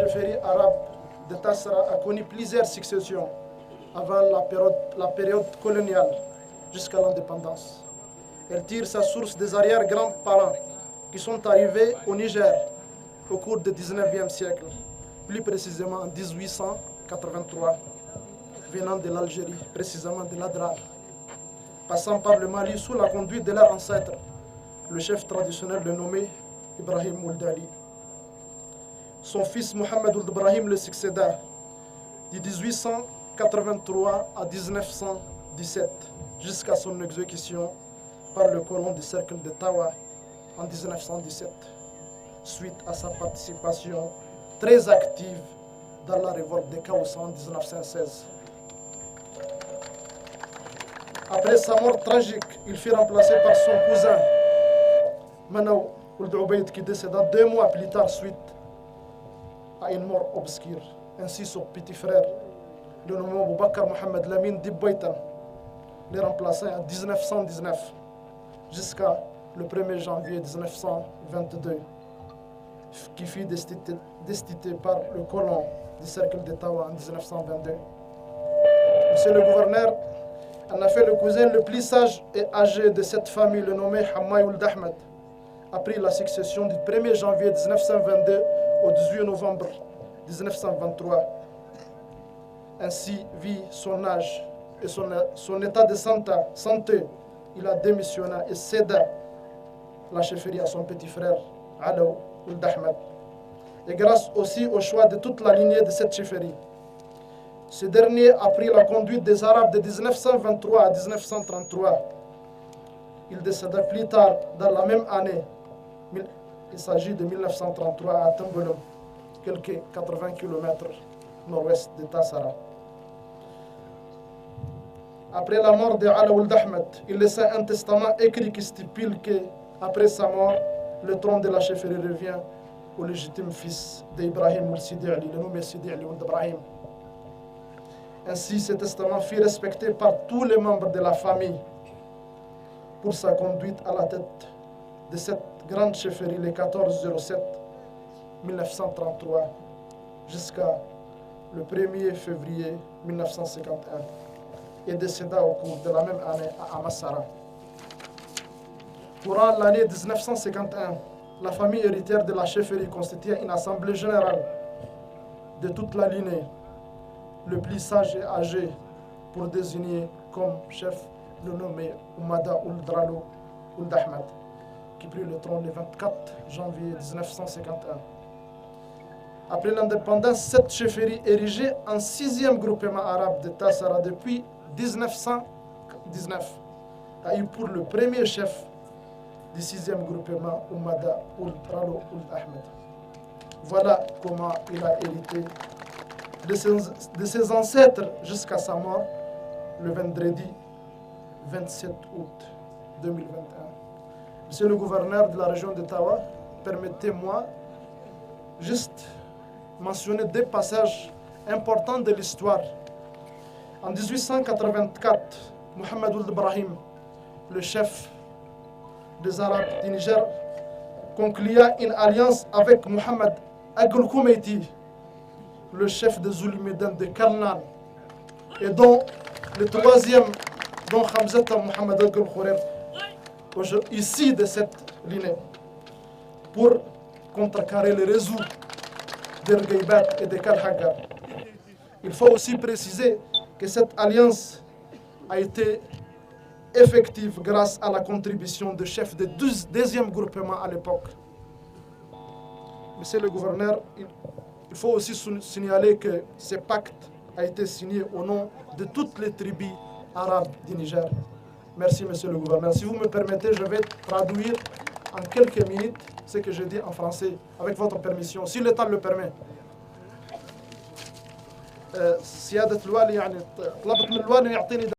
chefferie arabe de Tassara a connu plusieurs successions avant la période coloniale jusqu'à l'indépendance. Elle tire sa source des arrière-grands-parents qui sont arrivés au Niger au cours du 19e siècle, plus précisément en 1883, venant de l'Algérie, précisément de l'Adrar, passant par le Mali sous la conduite de leur ancêtre, le chef traditionnel nommé Ibrahim Ould Ali. Son fils Mohamed Ould Ibrahim le succéda de 1883 à 1917 jusqu'à son exécution par le colon du cercle de Tawa en 1917, suite à sa participation très active dans la révolte de Kaoussa en 1916. Après sa mort tragique, il fut remplacé par son cousin Manaw Ould Ubayd qui décéda 2 mois plus tard suite à une mort obscure. Ainsi son petit frère, le nommé Boubacar Mohamed Lamine Dib Boitan, les remplaçait en 1919 jusqu'à le 1er janvier 1922, qui fut destitué par le colon du cercle de Tawa en 1922. Monsieur le gouverneur, en a fait le cousin le plus sage et âgé de cette famille, le nommé Hammaï Ould Ahmed, a pris la succession du 1er janvier 1922 au 18 novembre 1923. Ainsi, vu son âge et son état de santé, il a démissionné et céda la chefferie à son petit frère, Alaou Ould Ahmed. Et grâce aussi au choix de toute la lignée de cette chefferie, ce dernier a pris la conduite des Arabes de 1923 à 1933. Il décéda plus tard dans la même année. Il s'agit de 1933 à Tembolom, quelques 80 km nord-ouest de Tassara. Après la mort de Alaou Ould Ahmed, il laissa un testament écrit qui stipule qu'après sa mort, le trône de la chefferie revient au légitime fils d'Ibrahim Ould Sidi Ali, le nommé Sidi Ali Ould Ibrahim. Ainsi, ce testament fut respecté par tous les membres de la famille pour sa conduite à la tête de cette grande chefferie le 14-07-1933 jusqu'à le 1er février 1951 et décéda au cours de la même année à Amassara. Durant l'année 1951, la famille héritière de la chefferie constituait une assemblée générale de toute la lignée, le plus sage et âgé, pour désigner comme chef le nommé Oumada Ould Dralo Ould Ahmed, qui prit le trône le 24 janvier 1951. Après l'indépendance, cette chefferie érigée en 6e groupement arabe de Tassara depuis 1919 a eu pour le premier chef du 6e groupement Oumada Ould Dralo Ould Ahmed. Voilà comment il a hérité de ses ancêtres jusqu'à sa mort le vendredi 27 août 2021. Monsieur le gouverneur de la région de Tawa, permettez-moi juste mentionner 2 passages importants de l'histoire. En 1884, Mohamed Ould Ibrahim, le chef des Arabes du Niger, conclua une alliance avec Mohamed Agul Koumeiti, le chef des Zulmiden de Karnan, et dont le 3e, dont Hamzata Mohamed Agul Khourem, ici de cette lignée, pour contrecarrer les réseaux d'Ergeibat et de Kalhagar. Il faut aussi préciser que cette alliance a été effective grâce à la contribution du chef du 2e groupement à l'époque. Monsieur le gouverneur, il faut aussi signaler que ce pacte a été signé au nom de toutes les tribus arabes du Niger. Merci, monsieur le gouverneur. Si vous me permettez, je vais traduire en quelques minutes ce que je dis en français, avec votre permission, si le temps le permet. سيادة الوالي يعني طلبت من الوالي يعطيني